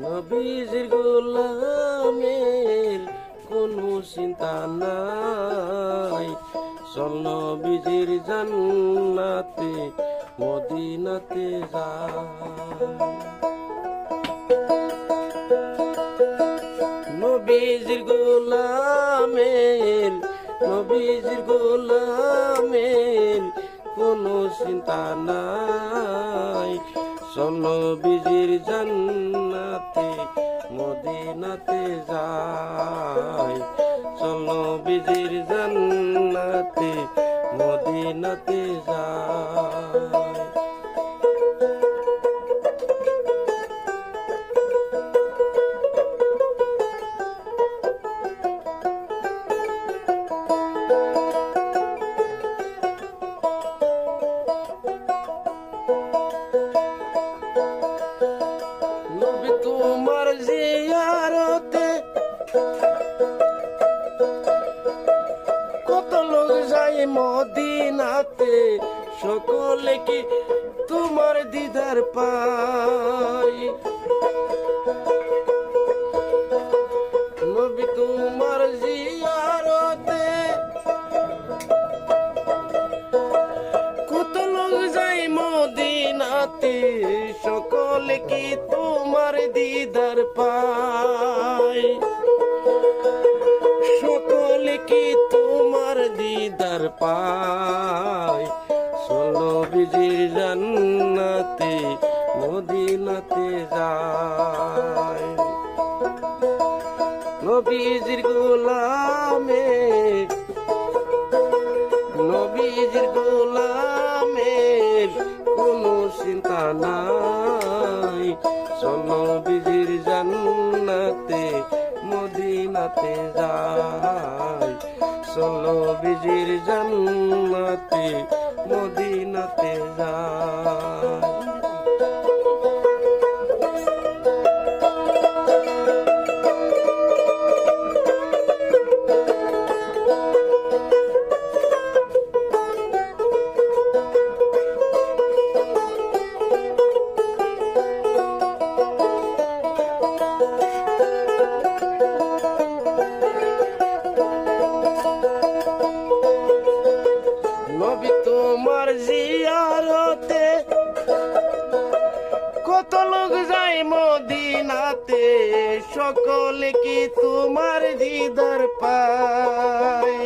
নবীজির গোলামের কোনো চিন্তা নাই, চল নবীজির জান্নাতে মদিনাতে যায়। নবীজির গোলামের কোনো চিন্তা নাই, চল নবীজির জান্নাতে মদিনাতে যায়। চল নবীজির জান্নাতে মদিনাতে যায়। নবী তোমার জিয়ারতে কত লোক যায় মদিনাতে, সকলে কি তোমার দিদার পায়। নবী তোমার জিয়ারতে কত লোক যায় মদিনাতে, সকলে কি তোমার দিদার পায়। সকলে কি তোমার দিদার পায়। চল নবীজির জান্নাতে মদিনাতে যায়। নবীজির গোলামের কোনো চিন্তা নাই, চল নবীজির জান্নাতে মদিনাতে যায়। চল নবীজির জান্নাতে মদিনাতে যায়। নবী তোমার জিয়ারতে কত লোক যায় মদিনাতে, সকলে কি তোমার দিদার পায়।